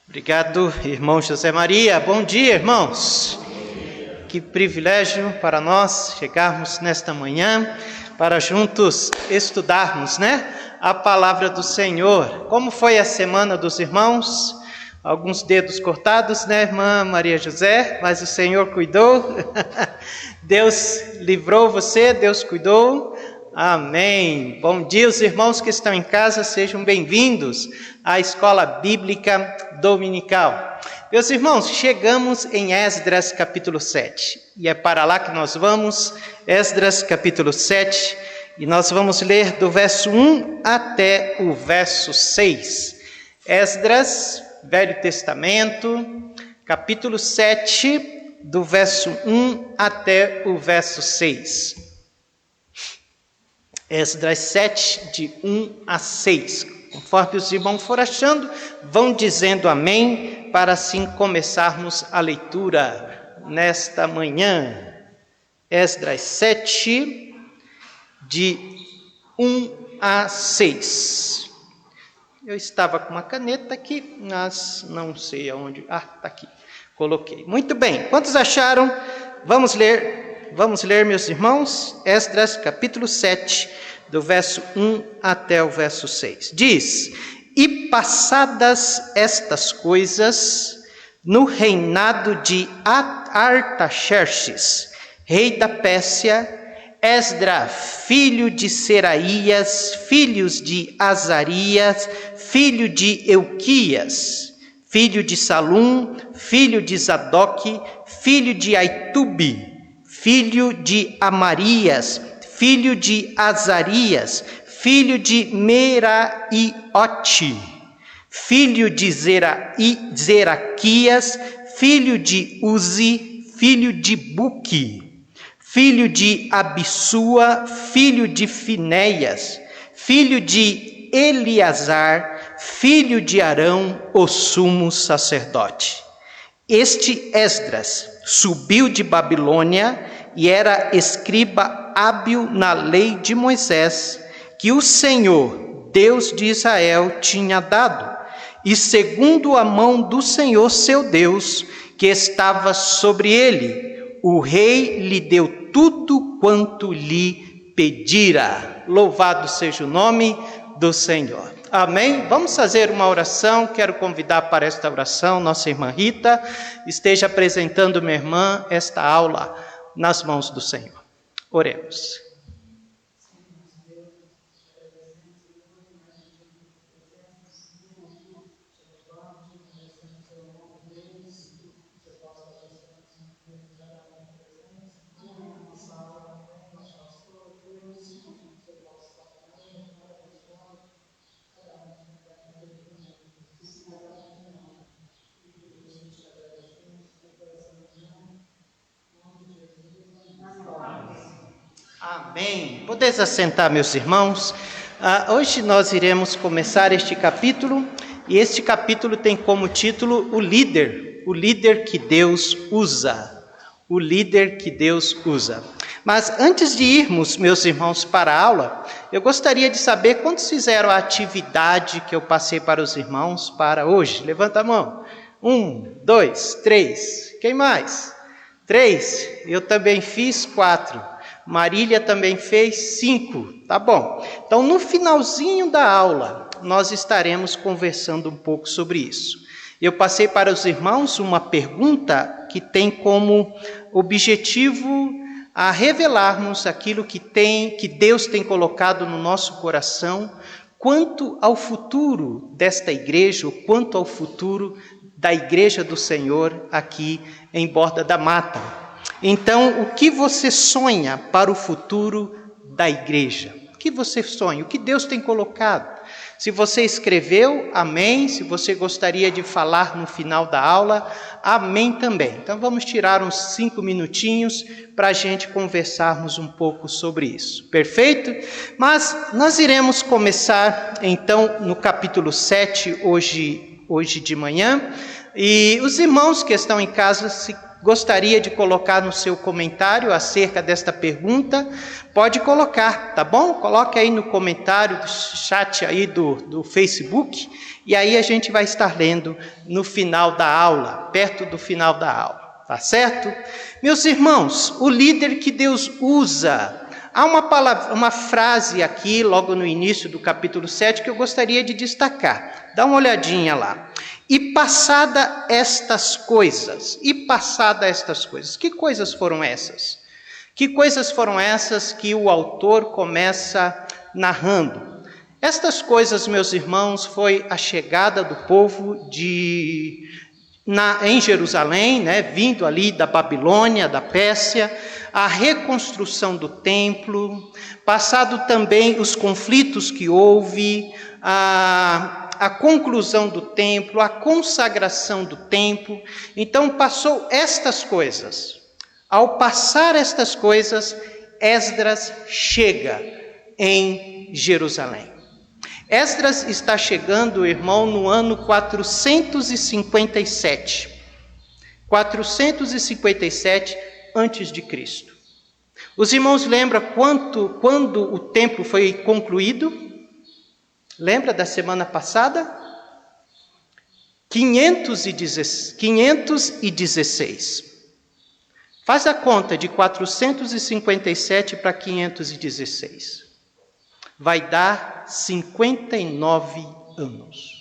Obrigado, irmão José Maria. Bom dia, irmãos. Que privilégio para nós chegarmos nesta manhã para juntos estudarmos, a palavra do Senhor. Como foi a semana dos irmãos? Alguns dedos cortados, irmã Maria José? Mas o Senhor cuidou. Deus livrou você, Deus cuidou. Amém. Bom dia, os irmãos que estão em casa, sejam bem-vindos à Escola Bíblica Dominical. Meus irmãos, chegamos em Esdras capítulo 7, e é para lá que nós vamos, Esdras capítulo 7, e nós vamos ler do verso 1 até o verso 6. Esdras, Velho Testamento, capítulo 7, do verso 1 até o verso 6. Esdras 7, de 1 a 6. Conforme os irmãos forem achando, vão dizendo amém, para assim começarmos a leitura nesta manhã. Esdras 7, de 1 a 6. Eu estava com uma caneta aqui, mas não sei aonde. Está aqui. Coloquei. Muito bem. Quantos acharam? Vamos ler, meus irmãos, Esdras capítulo 7, do verso 1 até o verso 6. Diz: E passadas estas coisas, no reinado de Artaxerxes, rei da Pérsia, Esdras, filho de Seraías, filhos de Azarias, filho de Euquias, filho de Salum, filho de Zadoque, filho de Aitube, filho de Amarias, filho de Azarias, filho de Meraiote, filho de Zeraquias, filho de Uzi, filho de Buque, filho de Abissua, filho de Finéias, filho de Eleazar, filho de Arão, o sumo sacerdote. Este Esdras subiu de Babilônia e era escriba hábil na lei de Moisés, que o Senhor, Deus de Israel, tinha dado, e segundo a mão do Senhor seu Deus, que estava sobre ele, o rei lhe deu tudo quanto lhe pedira. Louvado seja o nome do Senhor. Amém? Vamos fazer uma oração. Quero convidar para esta oração nossa irmã Rita. Esteja apresentando, minha irmã, esta aula nas mãos do Senhor. Oremos. Amém. Podeis assentar, meus irmãos. Hoje nós iremos começar este capítulo, e este capítulo tem como título o líder que Deus usa. O líder que Deus usa. Mas antes de irmos, meus irmãos, para a aula, eu gostaria de saber quantos fizeram a atividade que eu passei para os irmãos para hoje. Levanta a mão. 1, 2, 3. Quem mais? 3. Eu também fiz 4. Marília também fez 5, tá bom. Então, no finalzinho da aula, nós estaremos conversando um pouco sobre isso. Eu passei para os irmãos uma pergunta que tem como objetivo a revelarmos aquilo que Deus tem colocado no nosso coração quanto ao futuro desta igreja, ou quanto ao futuro da igreja do Senhor aqui em Borda da Mata. Então, o que você sonha para o futuro da igreja? O que você sonha? O que Deus tem colocado? Se você escreveu, amém. Se você gostaria de falar no final da aula, amém também. Então, vamos tirar uns 5 minutinhos para a gente conversarmos um pouco sobre isso. Perfeito? Mas nós iremos começar, então, no capítulo 7, hoje de manhã. E os irmãos que estão em casa, se gostaria de colocar no seu comentário acerca desta pergunta, pode colocar, tá bom? Coloque aí no comentário do chat aí do Facebook, e aí a gente vai estar lendo no final da aula, perto do final da aula, tá certo? Meus irmãos, o líder que Deus usa. Há uma frase aqui, logo no início do capítulo 7, que eu gostaria de destacar. Dá uma olhadinha lá. E passada estas coisas. Que coisas foram essas? Que coisas foram essas que o autor começa narrando? Estas coisas, meus irmãos, foi a chegada do povo em Jerusalém, né, vindo ali da Babilônia, da Pérsia, a reconstrução do templo, passado também os conflitos que houve, a conclusão do templo, a consagração do templo. Então passou estas coisas. Ao passar estas coisas, Esdras chega em Jerusalém. Esdras está chegando, irmão, no ano 457. 457 antes de Cristo. Os irmãos lembram quando o templo foi concluído? Lembra da semana passada? 516. Faz a conta de 457 para 516. Vai dar 59 anos.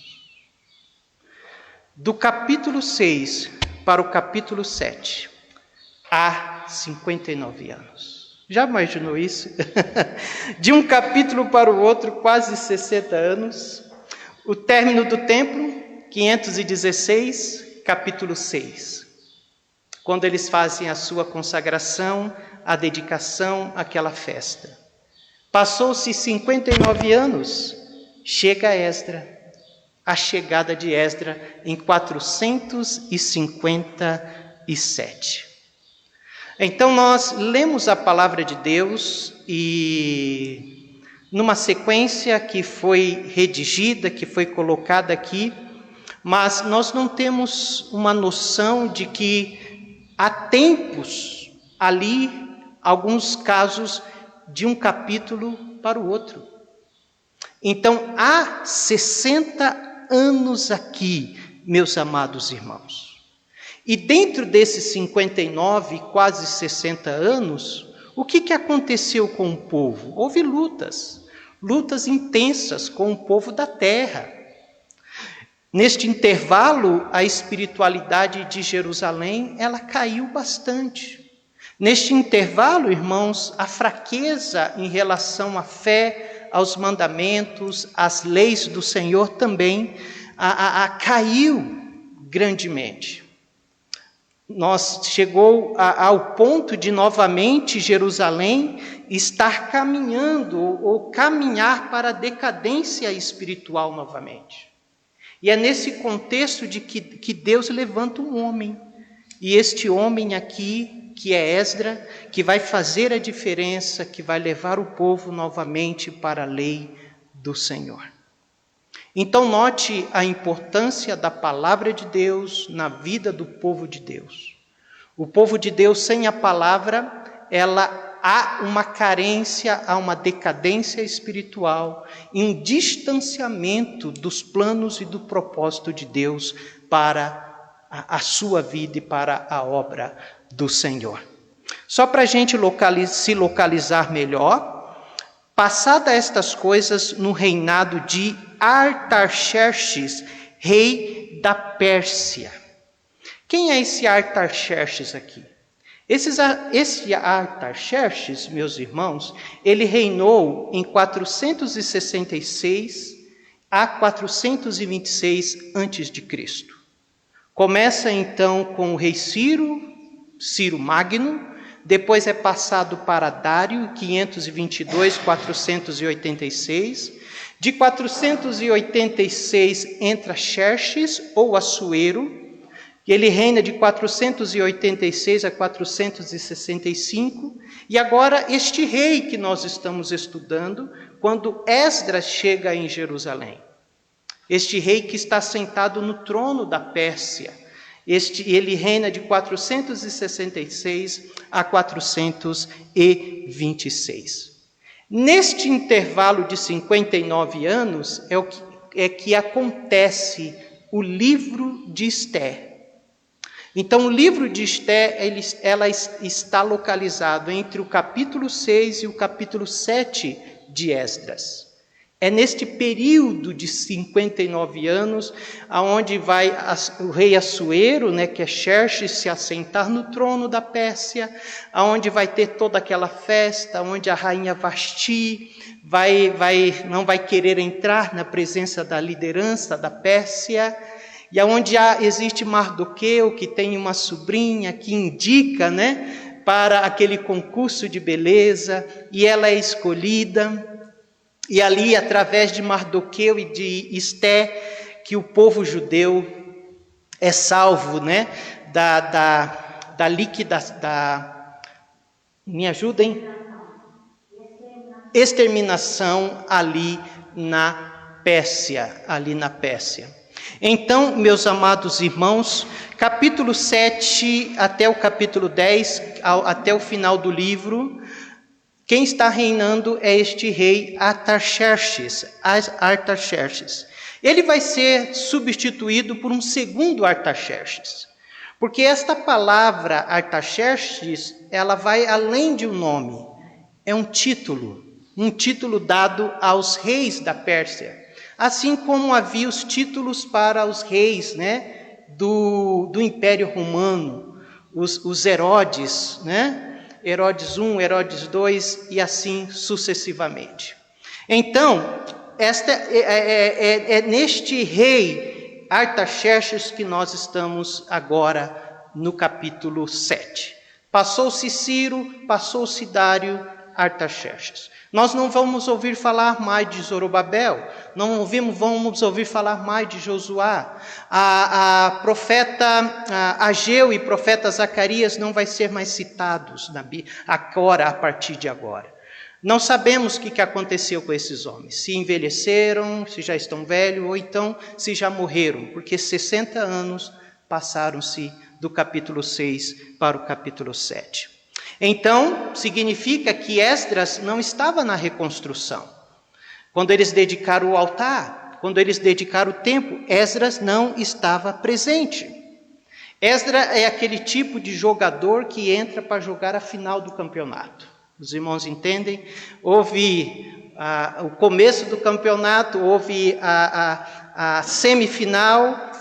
Do capítulo 6 para o capítulo 7, há 59 anos. Já imaginou isso? De um capítulo para o outro, quase 60 anos. O término do templo, 516, capítulo 6. Quando eles fazem a sua consagração, a dedicação àquela festa. Passou-se 59 anos, chega Esdras, a chegada de Esdras em 457. Então nós lemos a palavra de Deus e numa sequência que foi redigida, que foi colocada aqui, mas nós não temos uma noção de que há tempos ali, alguns casos, de um capítulo para o outro. Então, há 60 anos aqui, meus amados irmãos. E dentro desses 59, quase 60 anos, o que aconteceu com o povo? Houve lutas intensas com o povo da terra. Neste intervalo, a espiritualidade de Jerusalém, ela caiu bastante. Neste intervalo, irmãos, a fraqueza em relação à fé, aos mandamentos, às leis do Senhor também caiu grandemente. Chegou ao ponto de novamente Jerusalém estar caminhando ou caminhar para a decadência espiritual novamente. E é nesse contexto de que Deus levanta um homem. E este homem aqui, que é Esdras, que vai fazer a diferença, que vai levar o povo novamente para a lei do Senhor. Então note a importância da palavra de Deus na vida do povo de Deus. O povo de Deus sem a palavra, há uma carência, há uma decadência espiritual, um distanciamento dos planos e do propósito de Deus para a sua vida e para a obra do Senhor. Só para a gente se localizar melhor, passada estas coisas no reinado de Artaxerxes, rei da Pérsia. Quem é esse Artaxerxes aqui? Esse Artaxerxes, meus irmãos, ele reinou em 466 a 426 a.C. Começa então com o rei Ciro Magno, depois é passado para Dário, 522 a 486. De 486 entra Xerxes, ou Assuero, e ele reina de 486 a 465. E agora este rei que nós estamos estudando, quando Esdras chega em Jerusalém. Este rei que está sentado no trono da Pérsia. Ele reina de 466 a 426. Neste intervalo de 59 anos é que acontece o livro de Esther. Então, o livro de Esther ela está localizado entre o capítulo 6 e o capítulo 7 de Esdras. É neste período de 59 anos, aonde vai o rei Assuero, que é Xerxes, se assentar no trono da Pérsia, aonde vai ter toda aquela festa, onde a rainha Vasti não vai querer entrar na presença da liderança da Pérsia, e aonde existe Mardoqueu, que tem uma sobrinha que indica, para aquele concurso de beleza, e ela é escolhida. E ali, através de Mardoqueu e de Esther, que o povo judeu é salvo, me ajudem? Exterminação ali na Pérsia, Então, meus amados irmãos, capítulo 7 até o capítulo 10, até o final do livro, quem está reinando é este rei Artaxerxes. Ele vai ser substituído por um segundo Artaxerxes. Porque esta palavra Artaxerxes, ela vai além de um nome. É um título dado aos reis da Pérsia. Assim como havia os títulos para os reis, do Império Romano, os Herodes, Herodes I, Herodes II e assim sucessivamente. Então, é neste rei Artaxerxes que nós estamos agora no capítulo 7. Passou-se Ciro, passou-se Dário, Artaxerxes. Nós não vamos ouvir falar mais de Zorobabel, vamos ouvir falar mais de Josuá. A profeta Ageu e profeta Zacarias não vai ser mais citados na Bíblia agora, a partir de agora. Não sabemos o que aconteceu com esses homens, se envelheceram, se já estão velhos, ou então se já morreram, porque 60 anos passaram-se do capítulo 6 para o capítulo 7. Então, significa que Esdras não estava na reconstrução. Quando eles dedicaram o altar, quando eles dedicaram o templo, Esdras não estava presente. Esdras é aquele tipo de jogador que entra para jogar a final do campeonato. Os irmãos entendem? Houve o começo do campeonato, houve a semifinal,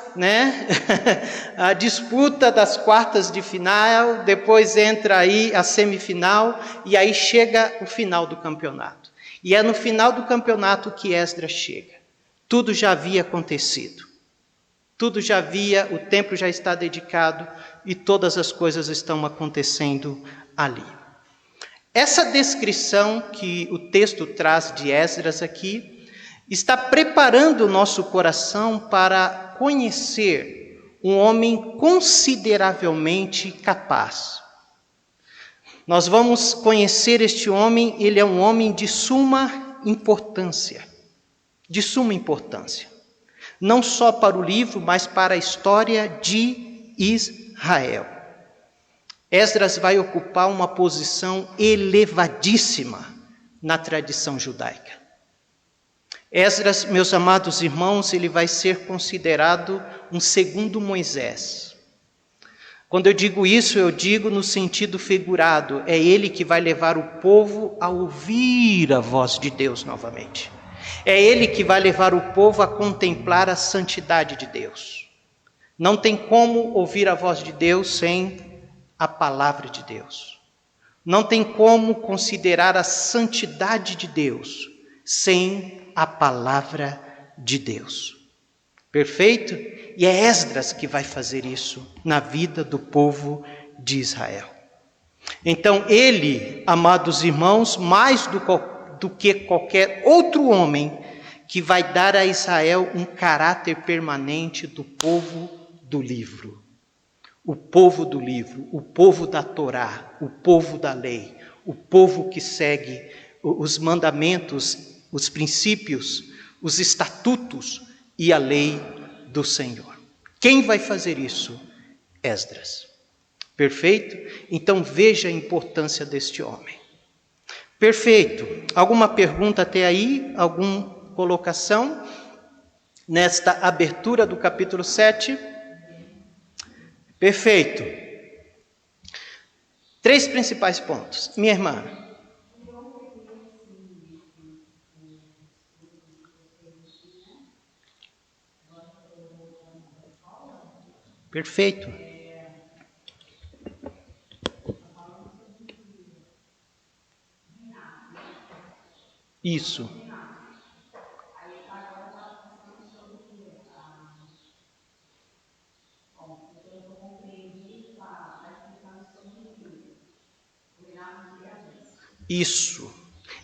a disputa das quartas de final, depois entra aí a semifinal e aí chega o final do campeonato. E é no final do campeonato que Esdras chega. Tudo já havia acontecido. O templo já está dedicado e todas as coisas estão acontecendo ali. Essa descrição que o texto traz de Esdras aqui está preparando o nosso coração para conhecer um homem consideravelmente capaz. Nós vamos conhecer este homem, ele é um homem de suma importância. Não só para o livro, mas para a história de Israel. Esdras vai ocupar uma posição elevadíssima na tradição judaica. Esdras, meus amados irmãos, ele vai ser considerado um segundo Moisés. Quando eu digo isso, eu digo no sentido figurado. É ele que vai levar o povo a ouvir a voz de Deus novamente. É ele que vai levar o povo a contemplar a santidade de Deus. Não tem como ouvir a voz de Deus sem a palavra de Deus. Não tem como considerar a santidade de Deus sem a palavra de Deus. Perfeito? E é Esdras que vai fazer isso na vida do povo de Israel. Então ele, amados irmãos, mais do que qualquer outro homem, que vai dar a Israel um caráter permanente do povo do livro. O povo do livro, o povo da Torá, o povo da lei, o povo que segue os mandamentos, os princípios, os estatutos e a lei do Senhor. Quem vai fazer isso? Esdras. Perfeito? Então veja a importância deste homem. Perfeito. Alguma pergunta até aí? Alguma colocação nesta abertura do capítulo 7? Perfeito. 3 principais pontos. Minha irmã. Perfeito. Isso. Isso.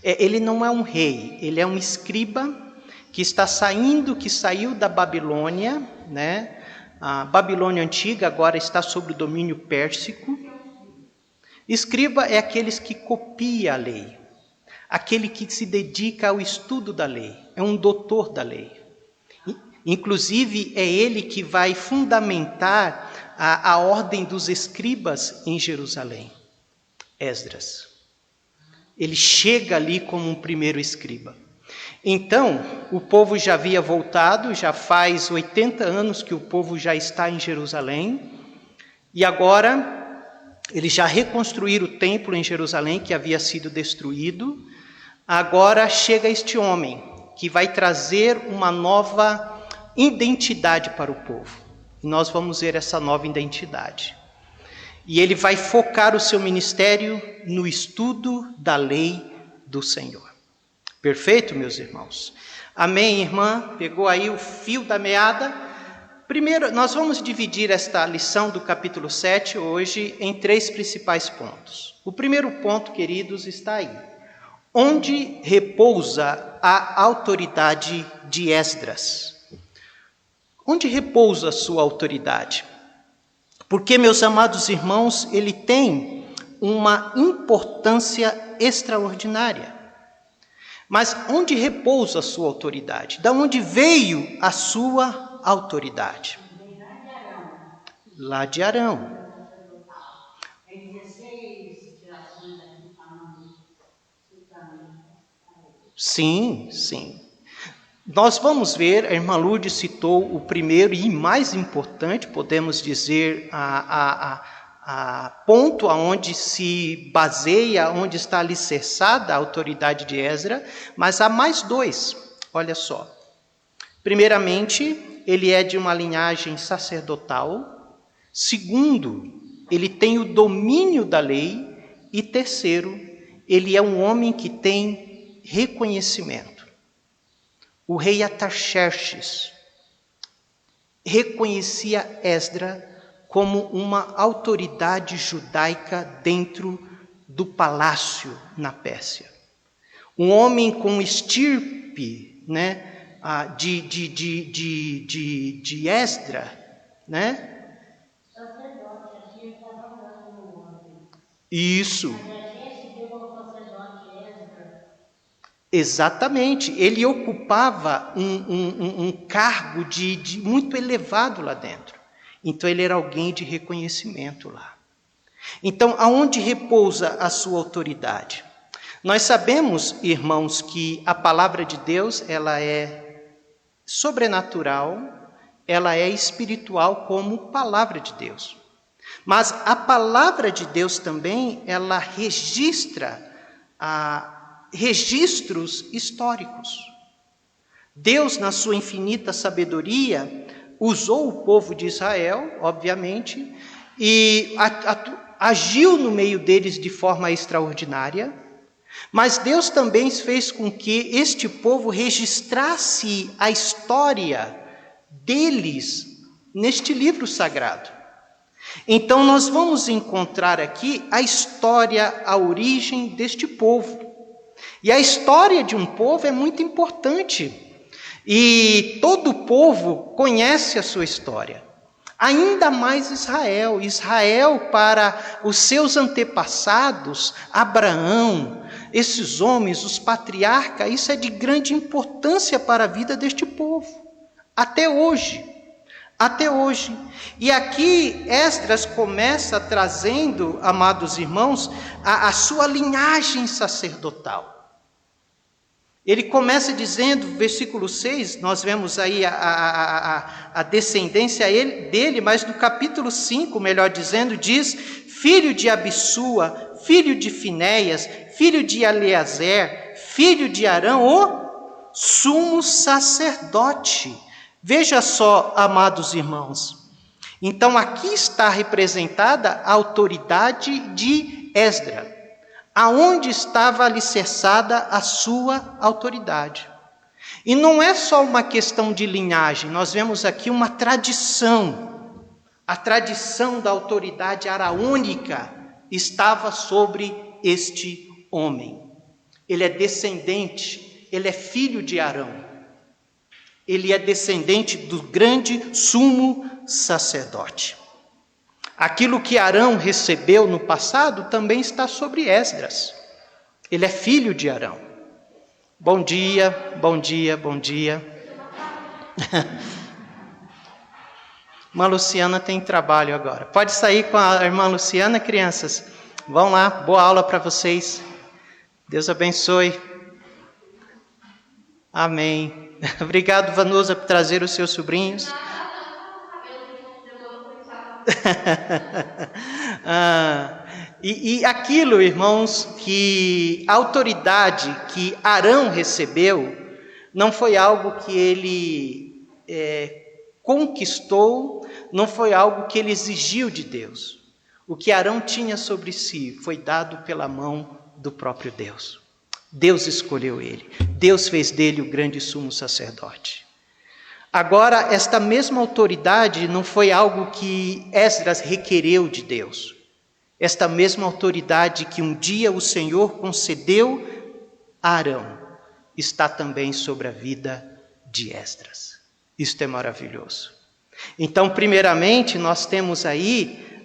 Ele não é um rei, ele é um escriba que saiu da Babilônia, né? A Babilônia antiga agora está sob o domínio pérsico. Escriba é aqueles que copia a lei, aquele que se dedica ao estudo da lei, é um doutor da lei. Inclusive, é ele que vai fundamentar a ordem dos escribas em Jerusalém, Esdras. Ele chega ali como um primeiro escriba. Então, o povo já havia voltado, já faz 80 anos que o povo já está em Jerusalém, e agora eles já reconstruíram o templo em Jerusalém, que havia sido destruído. Agora chega este homem, que vai trazer uma nova identidade para o povo. E nós vamos ver essa nova identidade. E ele vai focar o seu ministério no estudo da lei do Senhor. Perfeito, meus irmãos? Amém, irmã? Pegou aí o fio da meada? Primeiro, nós vamos dividir esta lição do capítulo 7 hoje em 3 principais pontos. O primeiro ponto, queridos, está aí. Onde repousa a autoridade de Esdras? Onde repousa a sua autoridade? Porque, meus amados irmãos, ele tem uma importância extraordinária. Mas onde repousa a sua autoridade? Da onde veio a sua autoridade? Lá de Arão. Sim, sim. Nós vamos ver, a irmã Lourdes citou o primeiro e mais importante, podemos dizer, a ponto aonde se baseia, onde está alicerçada a autoridade de Esdras, mas há mais 2, olha só. Primeiramente, ele é de uma linhagem sacerdotal. Segundo, ele tem o domínio da lei. E terceiro, ele é um homem que tem reconhecimento. O rei Artaxerxes reconhecia Esdras como uma autoridade judaica dentro do palácio na Pérsia. Um homem com estirpe, né, de Esdras, né? Isso. Exatamente, ele ocupava um cargo de muito elevado lá dentro. Então ele era alguém de reconhecimento lá. Então, aonde repousa a sua autoridade? Nós sabemos, irmãos, que a palavra de Deus, ela é sobrenatural, ela é espiritual como palavra de Deus. Mas a palavra de Deus também, ela registra registros históricos. Deus, na sua infinita sabedoria, usou o povo de Israel, obviamente, e agiu no meio deles de forma extraordinária, mas Deus também fez com que este povo registrasse a história deles neste livro sagrado. Então nós vamos encontrar aqui a história, a origem deste povo. E a história de um povo é muito importante. E todo povo conhece a sua história. Ainda mais Israel. Israel, para os seus antepassados, Abraão, esses homens, os patriarcas, isso é de grande importância para a vida deste povo. Até hoje. até hoje. E aqui Esdras começa trazendo, amados irmãos, a sua linhagem sacerdotal. Ele começa dizendo, versículo 6, nós vemos aí a descendência dele, mas no capítulo 5, melhor dizendo, diz: filho de Abissua, filho de Finéias, filho de Eleazer, filho de Arão, o sumo sacerdote. Veja só, amados irmãos, então aqui está representada a autoridade de Esdras, aonde estava alicerçada a sua autoridade. E não é só uma questão de linhagem, nós vemos aqui uma tradição. A tradição da autoridade araônica estava sobre este homem. Ele é descendente, ele é filho de Arão. Ele é descendente do grande sumo sacerdote. Aquilo que Arão recebeu no passado também está sobre Esdras. Ele é filho de Arão. Bom dia, bom dia, bom dia. Irmã Luciana tem trabalho agora. Pode sair com a irmã Luciana, crianças. Vão lá, boa aula para vocês. Deus abençoe. Amém. Obrigado, Vanusa, por trazer os seus sobrinhos. E aquilo, irmãos, que a autoridade que Arão recebeu, não foi algo que ele conquistou, não foi algo que ele exigiu de Deus. O que Arão tinha sobre si foi dado pela mão do próprio Deus. Deus escolheu ele. Deus fez dele o grande sumo sacerdote. Agora, esta mesma autoridade não foi algo que Esdras requereu de Deus. Esta mesma autoridade que um dia o Senhor concedeu a Arão, está também sobre a vida de Esdras. Isto é maravilhoso. Então, primeiramente, nós temos aí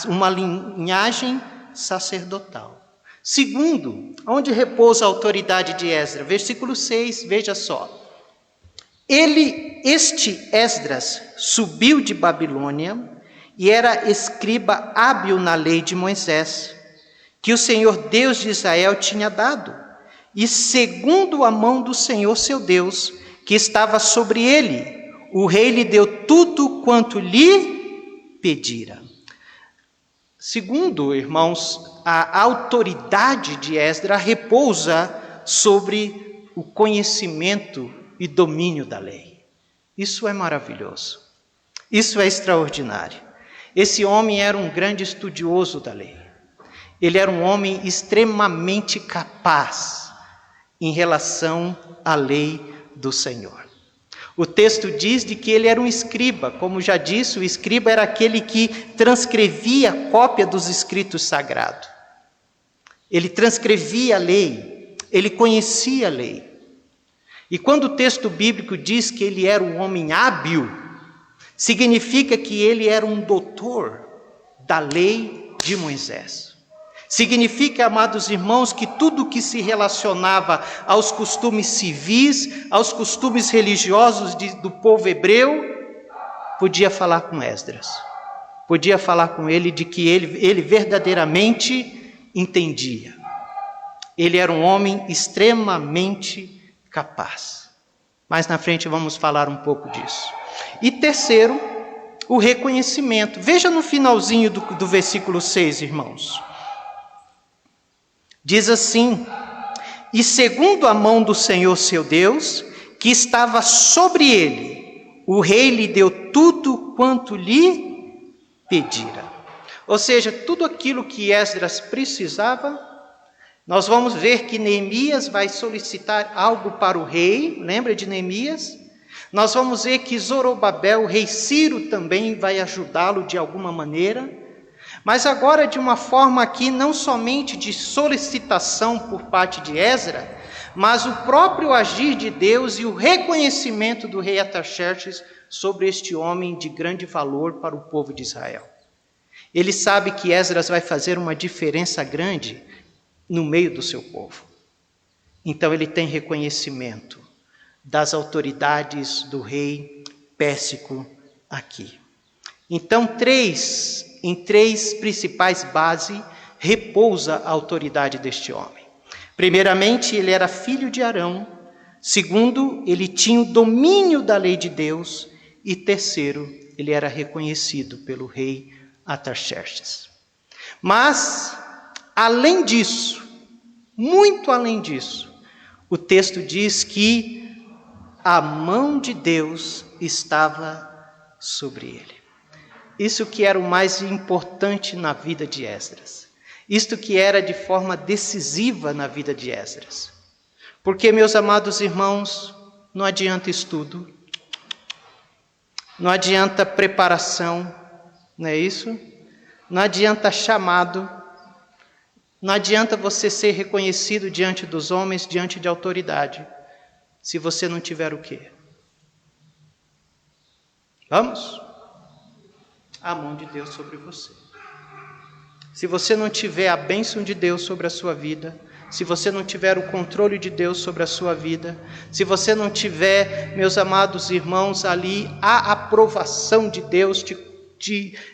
uma linhagem sacerdotal. Segundo, onde repousa a autoridade de Esdras? Versículo 6, veja só. Este Esdras subiu de Babilônia e era escriba hábil na lei de Moisés, que o Senhor Deus de Israel tinha dado, e segundo a mão do Senhor seu Deus, que estava sobre ele, o rei lhe deu tudo quanto lhe pedira. Segundo, irmãos, a autoridade de Esdras repousa sobre o conhecimento e domínio da lei. Isso é maravilhoso. Isso é extraordinário. Esse homem era um grande estudioso da lei. Ele era um homem extremamente capaz em relação à lei do Senhor. O texto diz de que ele era um escriba. Como já disse, o escriba era aquele que transcrevia a cópia dos escritos sagrados. Ele transcrevia a lei, ele conhecia a lei. E quando o texto bíblico diz que ele era um homem hábil, significa que ele era um doutor da lei de Moisés. Significa, amados irmãos, que tudo que se relacionava aos costumes civis, aos costumes religiosos do povo hebreu, podia falar com Esdras. Podia falar com ele de que ele verdadeiramente entendia. Ele era um homem extremamente capaz. Mais na frente vamos falar um pouco disso. E terceiro, o reconhecimento. Veja no finalzinho do versículo 6, irmãos. Diz assim: e segundo a mão do Senhor seu Deus, que estava sobre ele, o rei lhe deu tudo quanto lhe pedira. Ou seja, tudo aquilo que Esdras precisava. Nós vamos ver que Neemias vai solicitar algo para o rei, lembra de Neemias? Nós vamos ver que Zorobabel, o rei Ciro, também vai ajudá-lo de alguma maneira. Mas agora de uma forma aqui, não somente de solicitação por parte de Esdras, mas o próprio agir de Deus e o reconhecimento do rei Artaxerxes sobre este homem de grande valor para o povo de Israel. Ele sabe que Esdras vai fazer uma diferença grande no meio do seu povo. Então ele tem reconhecimento das autoridades do rei Pérsico aqui. Então, em três principais bases repousa a autoridade deste homem. Primeiramente, ele era filho de Arão. Segundo, ele tinha o domínio da lei de Deus. E terceiro, ele era reconhecido pelo rei Artaxerxes. Mas, além disso, muito além disso, o texto diz que a mão de Deus estava sobre ele. Isso que era o mais importante na vida de Esdras. Isto que era de forma decisiva na vida de Esdras. Porque, meus amados irmãos, não adianta estudo, não adianta preparação, não é isso? Não adianta chamado, não adianta você ser reconhecido diante dos homens, diante de autoridade, se você não tiver o quê? Vamos? A mão de Deus sobre você. Se você não tiver a bênção de Deus sobre a sua vida, se você não tiver o controle de Deus sobre a sua vida, se você não tiver, meus amados irmãos, ali a aprovação de Deus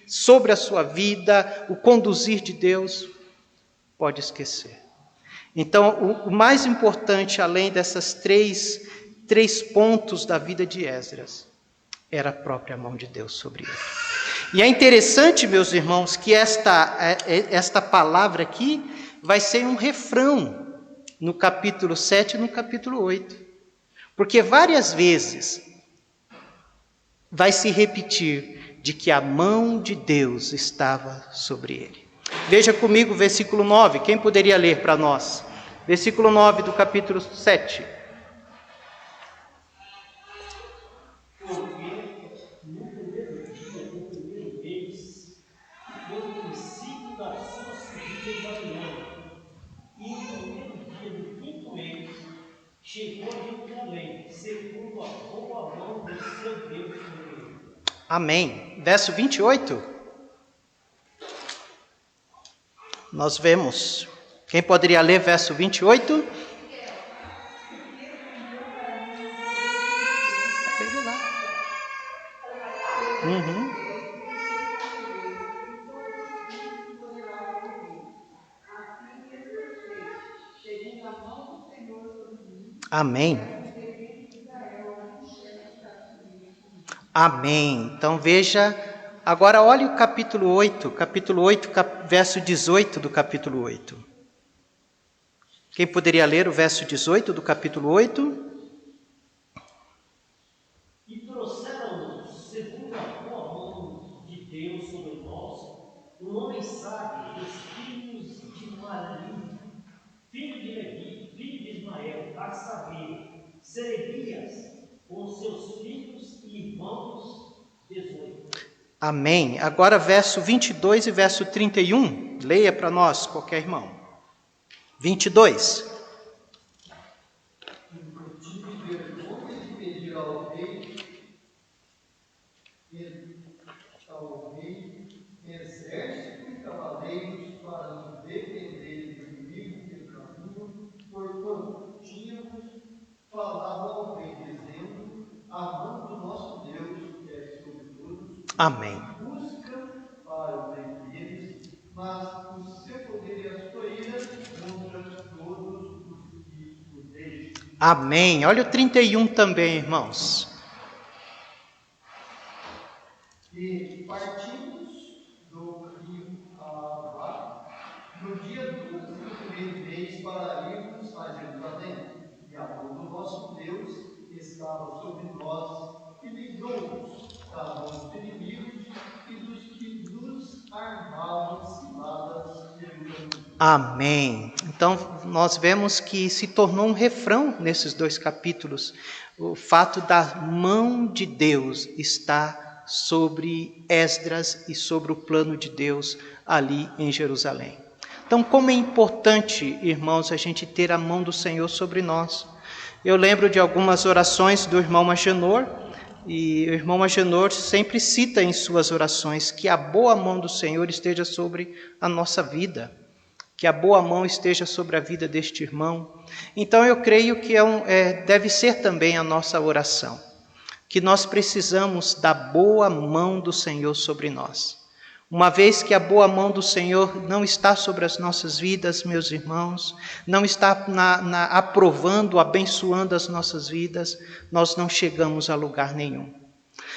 sobre a sua vida, o conduzir de Deus, pode esquecer. Então, o mais importante, além dessas três pontos da vida de Esdras, era a própria mão de Deus sobre ele. E é interessante, meus irmãos, que esta palavra aqui vai ser um refrão no capítulo 7 e no capítulo 8. Porque várias vezes vai se repetir de que a mão de Deus estava sobre ele. Veja comigo o versículo 9. Quem poderia ler para nós? Versículo 9 do capítulo 7. Chegou a Jerusalém, segundo a boa mão do seu Deus sobre ele. Amém. Verso 28. Nós vemos. Quem poderia ler verso 28? Amém. Amém. Então veja, agora olhe o capítulo 8, verso 18 do capítulo 8. Quem poderia ler o verso 18 do capítulo 8? E trouxeram, segundo a boa mão de Deus sobre nós, um homem sábio dos filhos de Mali, filho de Levi, filho de Ismael, a saber, Serebias, com seus filhos e irmãos, 18. Amém. Agora verso 22 e verso 31. Leia para nós, qualquer irmão. 22. Exército e cavaleiros para nos defender do inimigo pelo caminho, porquanto tínhamos falado ao rei, dizendo: a mão do nosso Deus é sobre todos. Amém. Busca para o bem deles, mas o seu poder e a sua ira contra todos os que o deixam. Amém. Olha o 31 também, irmãos. E partimos do rio Abá, no dia 12 do primeiro mês, para irmos a Jerusalém. E a mão do nosso Deus estava sobre nós e livrou-nos da mão dos inimigos e dos que nos armavam ciladas pelo caminho. Amém. Então, nós vemos que se tornou um refrão nesses dois capítulos, o fato da mão de Deus estar sobre Esdras e sobre o plano de Deus ali em Jerusalém. Então, como é importante, irmãos, a gente ter a mão do Senhor sobre nós. Eu lembro de algumas orações do irmão Agenor, e o irmão Agenor sempre cita em suas orações que a boa mão do Senhor esteja sobre a nossa vida, que a boa mão esteja sobre a vida deste irmão. Então eu creio que deve ser também a nossa oração. que nós precisamos da boa mão do Senhor sobre nós. Uma vez que a boa mão do Senhor não está sobre as nossas vidas, meus irmãos, não está aprovando, abençoando as nossas vidas, nós não chegamos a lugar nenhum.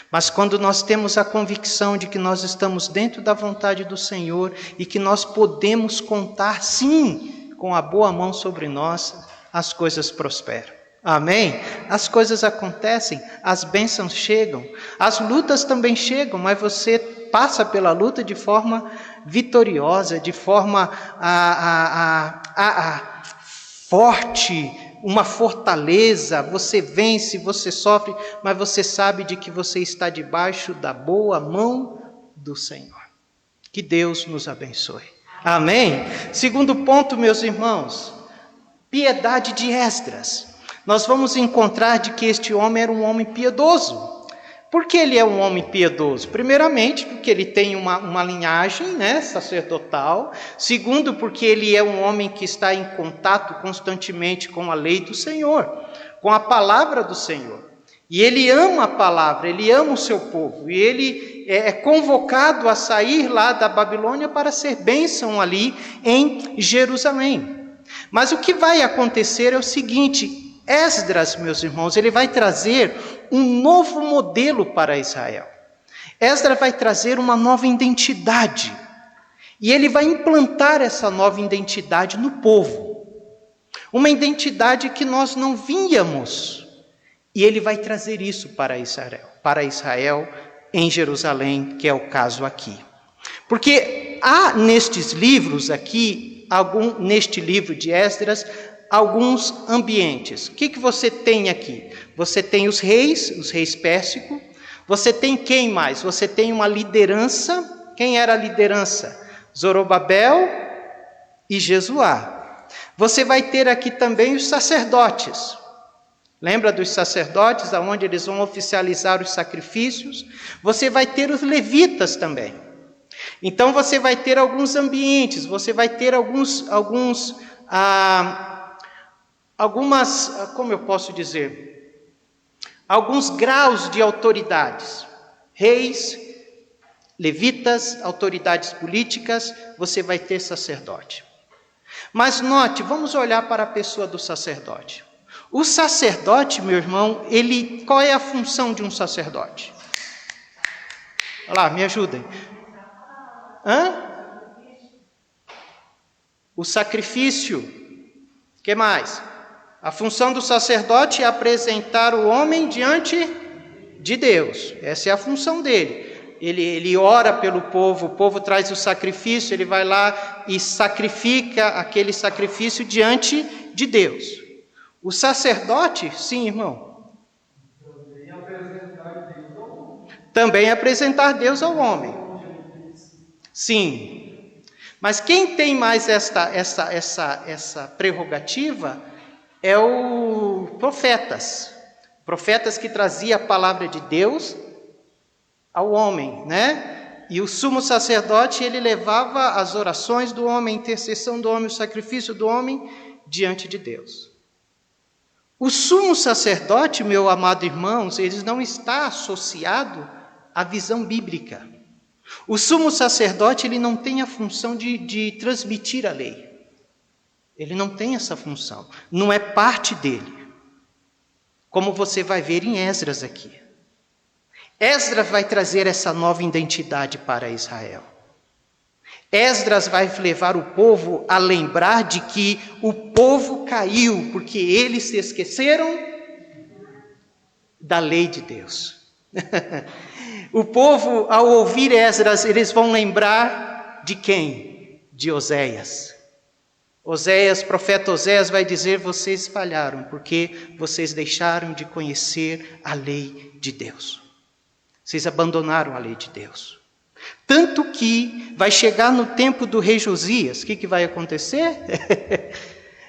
Mas quando nós temos a convicção de que nós estamos dentro da vontade do Senhor e que nós podemos contar, sim, com a boa mão sobre nós, as coisas prosperam. Amém? As coisas acontecem, as bênçãos chegam, as lutas também chegam, mas você passa pela luta de forma vitoriosa, de forma forte, uma fortaleza. Você vence, você sofre, mas você sabe de que você está debaixo da boa mão do Senhor. Que Deus nos abençoe. Amém? Segundo ponto, meus irmãos, piedade de Esdras. Nós vamos encontrar de que este homem era um homem piedoso. Por que ele é um homem piedoso? Primeiramente, porque ele tem uma linhagem, né, sacerdotal. Segundo, porque ele é um homem que está em contato constantemente com a lei do Senhor, com a palavra do Senhor. E ele ama a palavra, ele ama o seu povo. E ele é convocado a sair lá da Babilônia para ser bênção ali em Jerusalém. Mas o que vai acontecer é o seguinte: Esdras, meus irmãos, ele vai trazer um novo modelo para Israel. Esdras vai trazer uma nova identidade. E ele vai implantar essa nova identidade no povo. Uma identidade que nós não víamos. E ele vai trazer isso para Israel em Jerusalém, que é o caso aqui. Porque há nestes livros aqui, neste livro de Esdras, alguns ambientes. O que você tem aqui? Você tem os reis pérsicos. Você tem quem mais? Você tem uma liderança. Quem era a liderança? Zorobabel e Jesuá. Você vai ter aqui também os sacerdotes. Lembra dos sacerdotes, aonde eles vão oficializar os sacrifícios? Você vai ter os levitas também. Então você vai ter alguns ambientes, você vai ter algumas, como eu posso dizer, alguns graus de autoridades. Reis, levitas, autoridades políticas, você vai ter sacerdote. Mas note, vamos olhar para a pessoa do sacerdote. O sacerdote, meu irmão, qual é a função de um sacerdote? Olha lá, me ajudem. O sacrifício. O que mais? A função do sacerdote é apresentar o homem diante de Deus. Essa é a função dele. Ele ora pelo povo, o povo traz o sacrifício, ele vai lá e sacrifica aquele sacrifício diante de Deus. O sacerdote, sim, irmão? Também apresentar Deus ao homem. Sim. Mas quem tem mais essa prerrogativa é os profetas. Profetas que traziam a palavra de Deus ao homem, né? E o sumo sacerdote, ele levava as orações do homem, a intercessão do homem, o sacrifício do homem diante de Deus. O sumo sacerdote, meu amado irmãos, ele não está associado à visão bíblica. O sumo sacerdote, ele não tem a função de transmitir a lei. Ele não tem essa função. Não é parte dele. Como você vai ver em Esdras aqui. Esdras vai trazer essa nova identidade para Israel. Esdras vai levar o povo a lembrar de que o povo caiu, porque eles se esqueceram da lei de Deus. O povo, ao ouvir Esdras, eles vão lembrar de quem? De Oséias. Profeta Oséias vai dizer: vocês falharam, porque vocês deixaram de conhecer a lei de Deus. Vocês abandonaram a lei de Deus. Tanto que vai chegar no tempo do rei Josias. O que vai acontecer?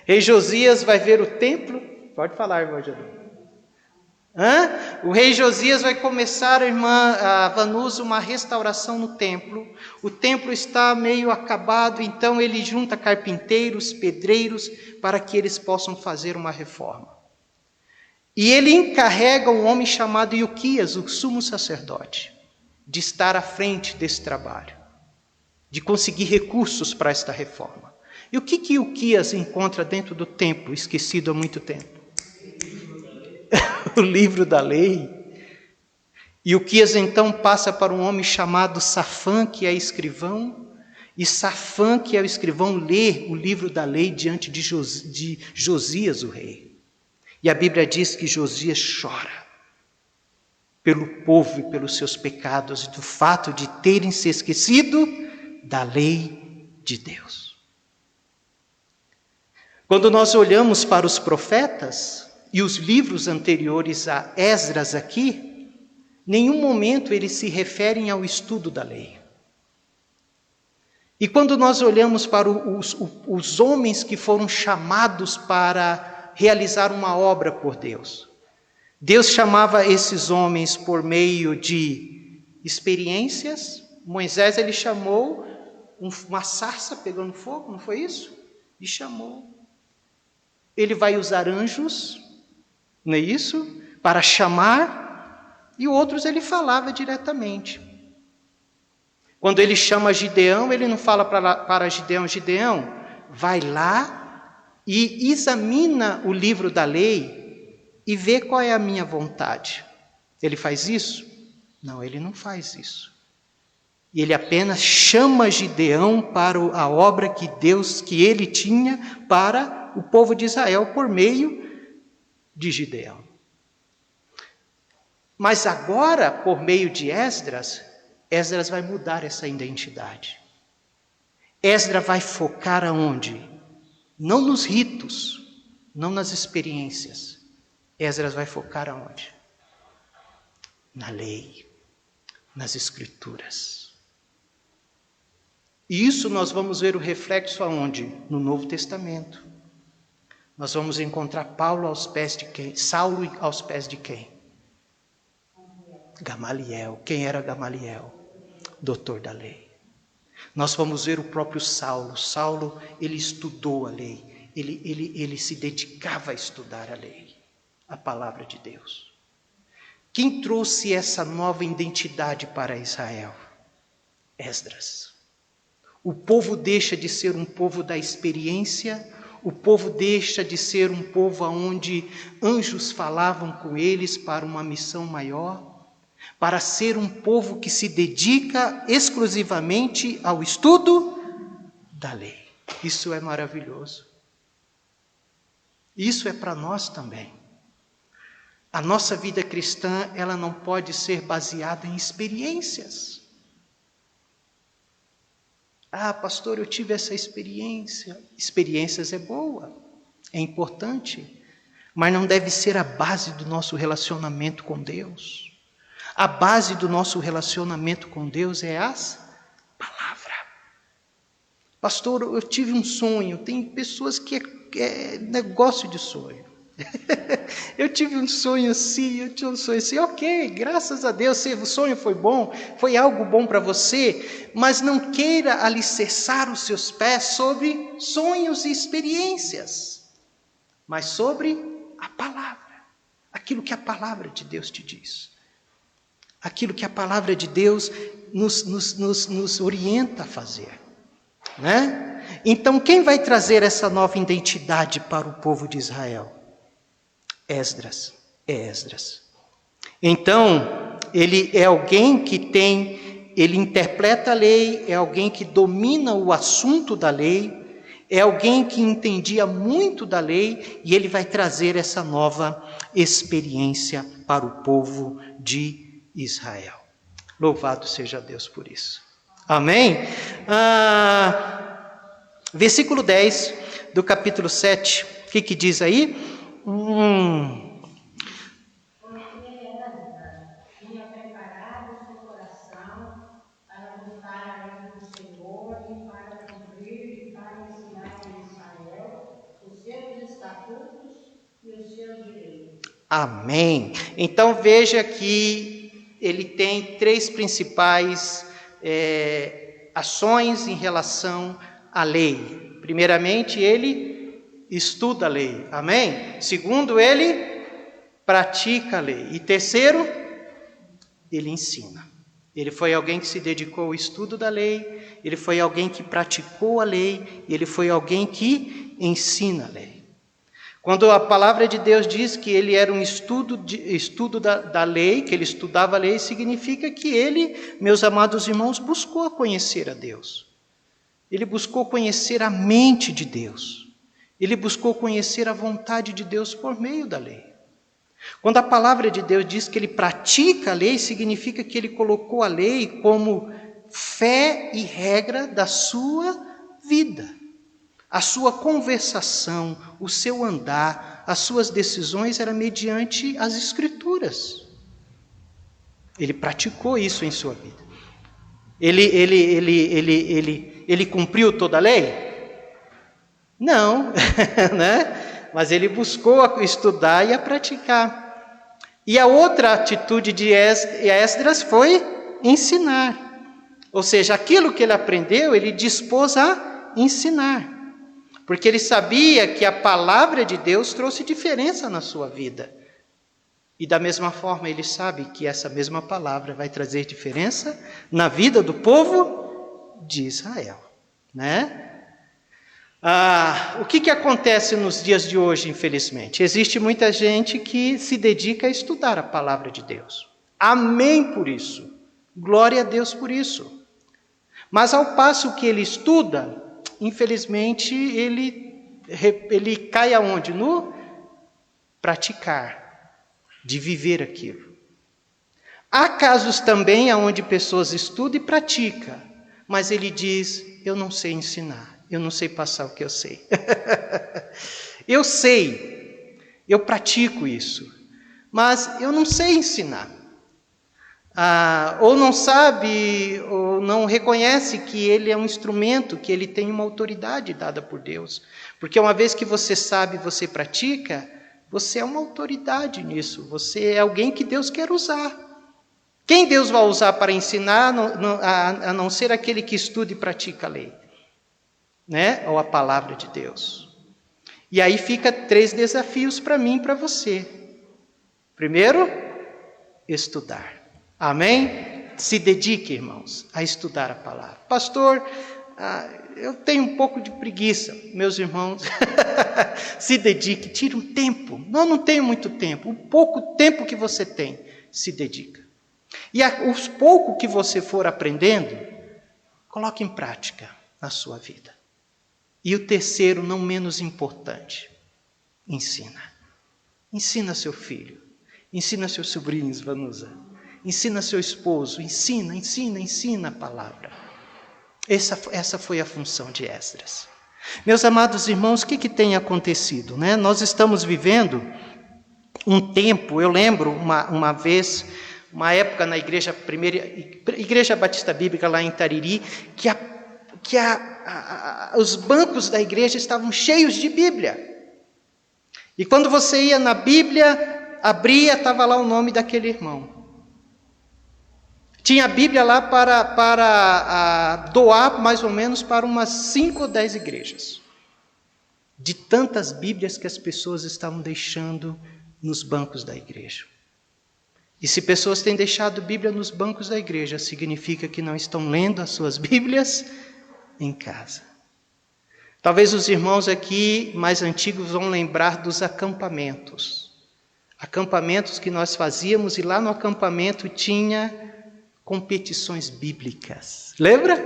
Rei Josias vai ver o templo. Pode falar, irmã Jadão. O rei Josias vai começar, irmã Vanusa, uma restauração no templo. O templo está meio acabado, então ele junta carpinteiros, pedreiros, para que eles possam fazer uma reforma. E ele encarrega um homem chamado Ilquias, o sumo sacerdote, de estar à frente desse trabalho, de conseguir recursos para esta reforma. E o que Ilquias encontra dentro do templo, esquecido há muito tempo? O livro da lei. Ilquias então passa para um homem chamado Safã, que é escrivão, e Safã, que é o escrivão, lê o livro da lei diante de Josias, o rei. E a Bíblia diz que Josias chora pelo povo e pelos seus pecados, e do fato de terem se esquecido da lei de Deus. Quando nós olhamos para os profetas e os livros anteriores a Esdras aqui, nenhum momento eles se referem ao estudo da lei. E quando nós olhamos para os homens que foram chamados para realizar uma obra por Deus, Deus chamava esses homens por meio de experiências. Moisés, ele chamou uma sarça pegando fogo, não foi isso? E chamou. Ele vai usar anjos, não é isso? Para chamar, e outros ele falava diretamente. Quando ele chama Gideão, ele não fala para Gideão, Gideão, vai lá e examina o livro da lei e vê qual é a minha vontade. Ele faz isso? Não, ele não faz isso. E ele apenas chama Gideão para a obra que ele tinha para o povo de Israel por meio de Gideão. Mas agora, por meio de Esdras vai mudar essa identidade. Esdras vai focar aonde? Não nos ritos, não nas experiências. Esdras vai focar aonde? Na lei, nas escrituras. E isso nós vamos ver o reflexo aonde? No Novo Testamento. Nós vamos encontrar Paulo aos pés de quem? Saulo aos pés de quem? Gamaliel. Quem era Gamaliel? Doutor da lei. Nós vamos ver o próprio Saulo. Saulo, ele estudou a lei. Ele se dedicava a estudar a lei, a palavra de Deus. Quem trouxe essa nova identidade para Israel? Esdras. O povo deixa de ser um povo da experiência, o povo deixa de ser um povo onde anjos falavam com eles para uma missão maior, para ser um povo que se dedica exclusivamente ao estudo da lei. Isso é maravilhoso. Isso é para nós também. A nossa vida cristã, ela não pode ser baseada em experiências. Ah, pastor, eu tive essa experiência. Experiências é boa, é importante, mas não deve ser a base do nosso relacionamento com Deus. A base do nosso relacionamento com Deus é a palavra. Pastor, eu tive um sonho. Tem pessoas que é negócio de sonho. Eu tive um sonho assim, eu tive um sonho assim. Ok, graças a Deus, o sonho foi bom, foi algo bom para você, mas não queira alicerçar os seus pés sobre sonhos e experiências, mas sobre a palavra, aquilo que a palavra de Deus te diz. Aquilo que a palavra de Deus nos orienta a fazer, né? Então, quem vai trazer essa nova identidade para o povo de Israel? Esdras. Então, ele é alguém que ele interpreta a lei, é alguém que domina o assunto da lei, é alguém que entendia muito da lei, e ele vai trazer essa nova experiência para o povo de Israel. Louvado seja Deus por isso. Amém? Versículo 10 do capítulo 7. O que diz aí? Porque Esdras tinha preparado seu coração para buscar a lei do Senhor e para cumprir e para ensinar a Israel os seus estatutos e os seus direitos. Amém. Então veja que ele tem três principais ações em relação à lei. Primeiramente, ele estuda a lei. Amém? Segundo, ele pratica a lei. E terceiro, ele ensina. Ele foi alguém que se dedicou ao estudo da lei, ele foi alguém que praticou a lei, ele foi alguém que ensina a lei. Quando a palavra de Deus diz que ele era um estudo da lei, que ele estudava a lei, significa que ele, meus amados irmãos, buscou conhecer a Deus. Ele buscou conhecer a mente de Deus. Ele buscou conhecer a vontade de Deus por meio da lei. Quando a palavra de Deus diz que ele pratica a lei, significa que ele colocou a lei como fé e regra da sua vida. A sua conversação, o seu andar, as suas decisões eram mediante as Escrituras. Ele praticou isso em sua vida. Ele cumpriu toda a lei? Não, né? Mas ele buscou a estudar e a praticar. E a outra atitude de Esdras foi ensinar. Ou seja, aquilo que ele aprendeu, ele dispôs a ensinar. Porque ele sabia que a palavra de Deus trouxe diferença na sua vida. E da mesma forma, ele sabe que essa mesma palavra vai trazer diferença na vida do povo de Israel, né? O que acontece nos dias de hoje, infelizmente? Existe muita gente que se dedica a estudar a palavra de Deus. Amém por isso. Glória a Deus por isso. Mas ao passo que ele estuda, infelizmente, ele cai aonde? No praticar, de viver aquilo. Há casos também onde pessoas estudam e praticam, mas ele diz, eu não sei ensinar. Eu não sei passar o que eu sei. Eu sei, eu pratico isso, mas eu não sei ensinar. Ou não sabe, ou não reconhece que ele é um instrumento, que ele tem uma autoridade dada por Deus. Porque uma vez que você sabe, você pratica, você é uma autoridade nisso. Você é alguém que Deus quer usar. Quem Deus vai usar para ensinar, a não ser aquele que estuda e pratica a lei? Né? Ou a palavra de Deus. E aí fica 3 desafios para mim e para você. Primeiro, estudar. Amém? Se dedique, irmãos, a estudar a palavra. Pastor, eu tenho um pouco de preguiça. Meus irmãos, se dedique, tire um tempo. Não tenho muito tempo. O pouco tempo que você tem, se dedica. E os pouco que você for aprendendo, coloque em prática na sua vida. E o terceiro, não menos importante, ensina. Ensina seu filho, ensina seus sobrinhos, Vanusa. Ensina seu esposo, ensina a palavra. Essa foi a função de Esdras. Meus amados irmãos, o que tem acontecido? Né? Nós estamos vivendo um tempo, eu lembro uma vez, uma época na Igreja Batista Bíblica lá em Tariri, que os bancos da igreja estavam cheios de Bíblia. E quando você ia na Bíblia, abria, estava lá o nome daquele irmão. Tinha a Bíblia lá para doar mais ou menos para umas 5 ou 10 igrejas. De tantas Bíblias que as pessoas estavam deixando nos bancos da igreja. E se pessoas têm deixado Bíblia nos bancos da igreja, significa que não estão lendo as suas Bíblias em casa. Talvez os irmãos aqui mais antigos vão lembrar dos acampamentos. Acampamentos que nós fazíamos e lá no acampamento tinha competições bíblicas. Lembra?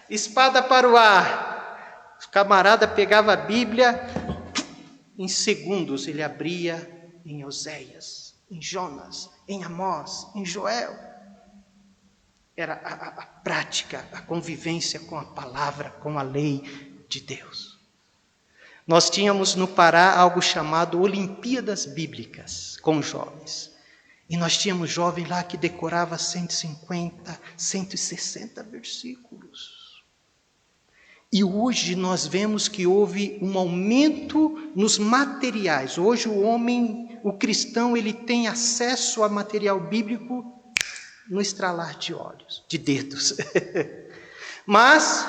Espada para o ar. O camarada pegava a Bíblia, em segundos ele abria em Oséias, em Jonas, em Amós, em Joel. Era a prática, a convivência com a palavra, com a lei de Deus. Nós tínhamos no Pará algo chamado Olimpíadas Bíblicas, com jovens. E nós tínhamos jovem lá que decorava 150, 160 versículos. E hoje nós vemos que houve um aumento nos materiais. Hoje o cristão, ele tem acesso a material bíblico no estralar de olhos, de dedos. Mas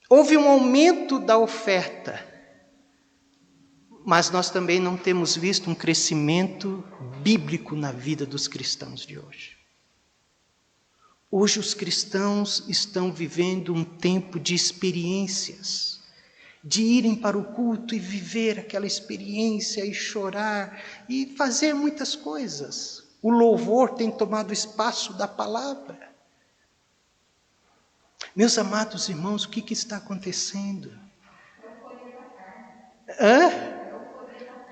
houve um aumento da oferta. mas nós também não temos visto um crescimento bíblico na vida dos cristãos de hoje. Hoje os cristãos estão vivendo um tempo de experiências, de irem para o culto e viver aquela experiência e chorar e fazer muitas coisas. O louvor tem tomado espaço da palavra. Meus amados irmãos, o que está acontecendo?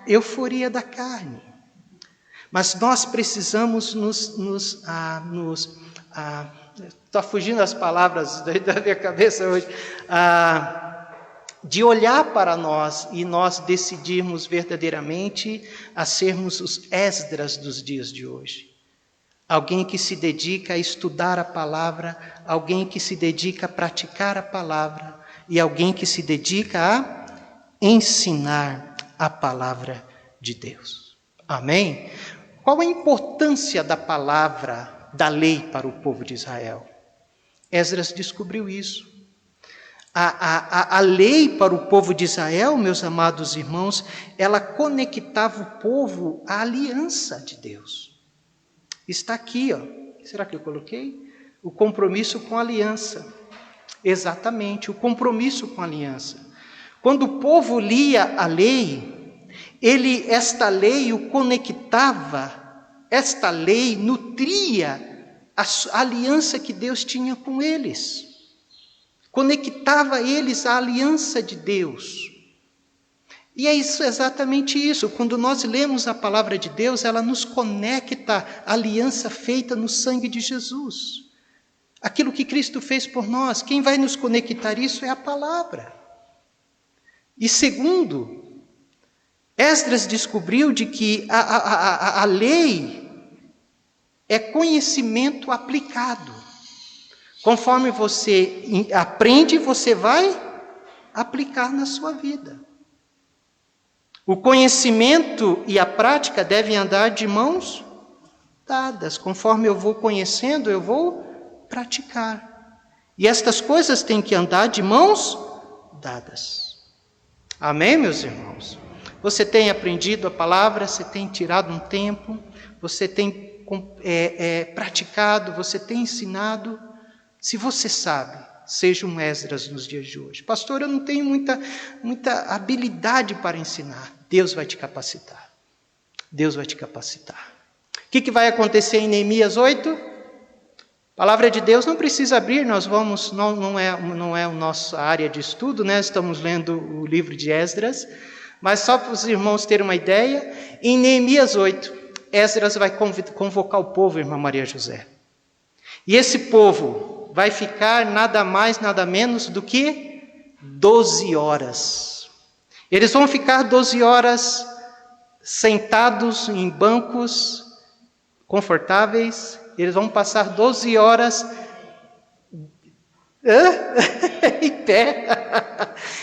Euforia da carne. Mas nós precisamos está fugindo as palavras da minha cabeça hoje, de olhar para nós e nós decidirmos verdadeiramente a sermos os Esdras dos dias de hoje. Alguém que se dedica a estudar a palavra, alguém que se dedica a praticar a palavra e alguém que se dedica a ensinar a palavra de Deus. Amém? Qual a importância da palavra, da lei para o povo de Israel? Esdras descobriu isso. A lei para o povo de Israel, meus amados irmãos, ela conectava o povo à aliança de Deus. Está aqui, ó. Será que eu coloquei? O compromisso com a aliança. Exatamente, o compromisso com a aliança. Quando o povo lia a lei, esta lei o conectava, esta lei nutria a aliança que Deus tinha com eles. Conectava eles à aliança de Deus. E é isso, exatamente isso. Quando nós lemos a palavra de Deus, ela nos conecta à aliança feita no sangue de Jesus. Aquilo que Cristo fez por nós, quem vai nos conectar isso é a palavra. E segundo, Esdras descobriu de que a lei é conhecimento aplicado. Conforme você aprende, você vai aplicar na sua vida. O conhecimento e a prática devem andar de mãos dadas. Conforme eu vou conhecendo, eu vou praticar. E estas coisas têm que andar de mãos dadas. Amém, meus irmãos? Você tem aprendido a palavra, você tem tirado um tempo, você tem praticado, você tem ensinado. Se você sabe, seja um Esdras nos dias de hoje. Pastor, eu não tenho muita habilidade para ensinar. Deus vai te capacitar. Deus vai te capacitar. O que vai acontecer em Neemias 8? A palavra de Deus não precisa abrir, nós vamos, não é a nossa área de estudo, né? Estamos lendo o livro de Esdras, mas só para os irmãos terem uma ideia, em Neemias 8, Esdras vai convocar o povo, irmã Maria José. E esse povo vai ficar nada mais, nada menos do que 12 horas. Eles vão ficar 12 horas sentados em bancos confortáveis. Eles vão passar 12 horas em pé.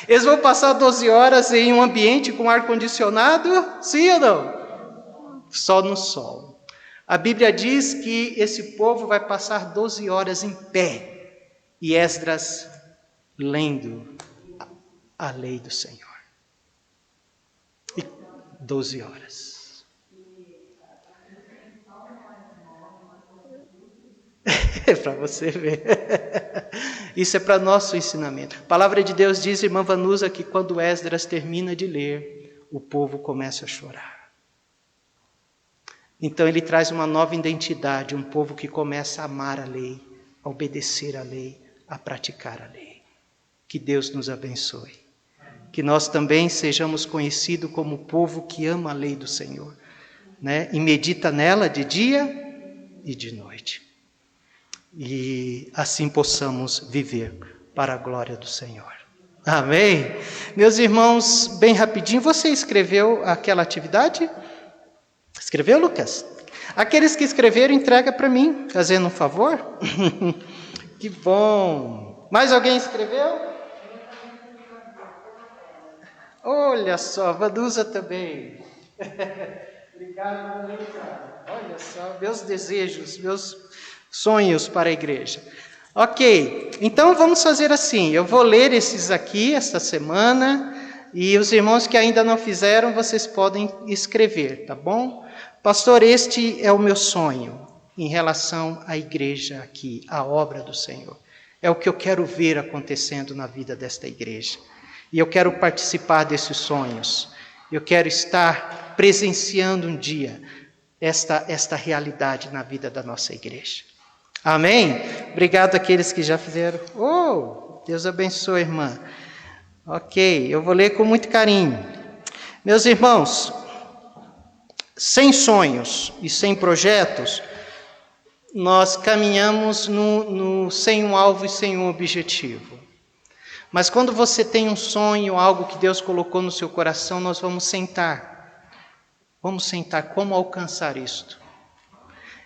Eles vão passar 12 horas em um ambiente com ar-condicionado? Sim ou não? Só no sol. A Bíblia diz que esse povo vai passar 12 horas em pé. E Esdras lendo a lei do Senhor. E 12 horas. É para você ver. Isso é para nosso ensinamento. A palavra de Deus diz, irmã Vanusa, que quando Esdras termina de ler, o povo começa a chorar. Então ele traz uma nova identidade, um povo que começa a amar a lei, a obedecer a lei, a praticar a lei. Que Deus nos abençoe. Que nós também sejamos conhecidos como o povo que ama a lei do Senhor, né? E medita nela de dia e de noite. E assim possamos viver para a glória do Senhor. Amém? Meus irmãos, bem rapidinho, você escreveu aquela atividade? Escreveu, Lucas? Aqueles que escreveram, entrega para mim, fazendo um favor. Que bom. Mais alguém escreveu? Olha só, Vanusa também. Obrigado, Vanusa. Olha só, meus desejos, meus sonhos para a igreja. Ok, então vamos fazer assim, eu vou ler esses aqui esta semana, E os irmãos que ainda não fizeram, vocês podem escrever, tá bom? Pastor, este é o meu sonho em relação à igreja aqui, à obra do Senhor. É o que eu quero ver acontecendo na vida desta igreja. E eu quero participar desses sonhos. Eu quero estar presenciando um dia esta realidade na vida da nossa igreja. Amém? Obrigado àqueles que já fizeram. Oh, Deus abençoe, irmã. Ok, eu vou ler com muito carinho. Meus irmãos, sem sonhos e sem projetos, nós caminhamos sem um alvo e sem um objetivo. Mas quando você tem um sonho, algo que Deus colocou no seu coração, nós vamos sentar. Vamos sentar. Como alcançar isto?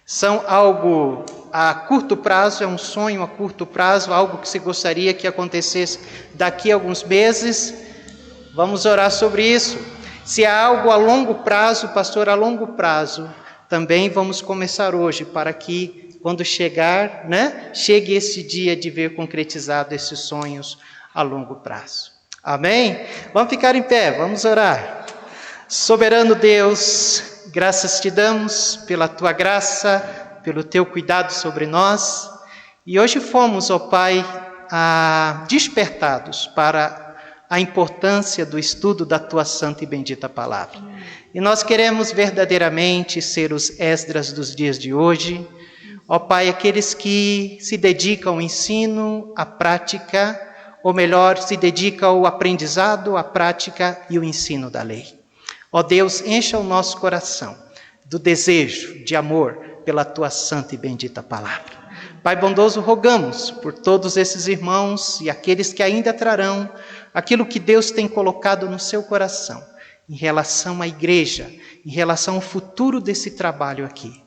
São algo a curto prazo, é um sonho a curto prazo, algo que você gostaria que acontecesse daqui a alguns meses. Vamos orar sobre isso. Se há algo a longo prazo, pastor, a longo prazo, também vamos começar hoje, para que quando chegar, chegue esse dia de ver concretizado esses sonhos a longo prazo. Amém? Vamos ficar em pé, vamos orar. Soberano Deus, graças te damos pela tua graça, pelo teu cuidado sobre nós. E hoje fomos, ó Pai, despertados para a importância do estudo da tua santa e bendita palavra. E nós queremos verdadeiramente ser os Esdras dos dias de hoje. Ó Pai, aqueles que se dedicam ao ensino, à prática, ou melhor, se dedicam ao aprendizado, à prática e ao ensino da lei. Ó Deus, encha o nosso coração do desejo de amor pela tua santa e bendita palavra. Pai bondoso, rogamos por todos esses irmãos e aqueles que ainda trarão aquilo que Deus tem colocado no seu coração em relação à igreja, em relação ao futuro desse trabalho aqui.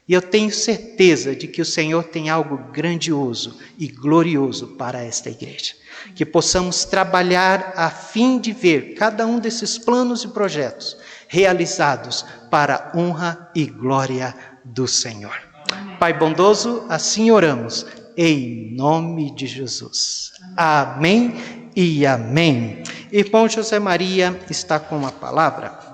E eu tenho certeza de que o Senhor tem algo grandioso e glorioso para esta igreja. Que possamos trabalhar a fim de ver cada um desses planos e projetos realizados para a honra e glória do Senhor. Amém. Pai bondoso, assim oramos, em nome de Jesus. Amém e amém. Irmão José Maria está com a palavra.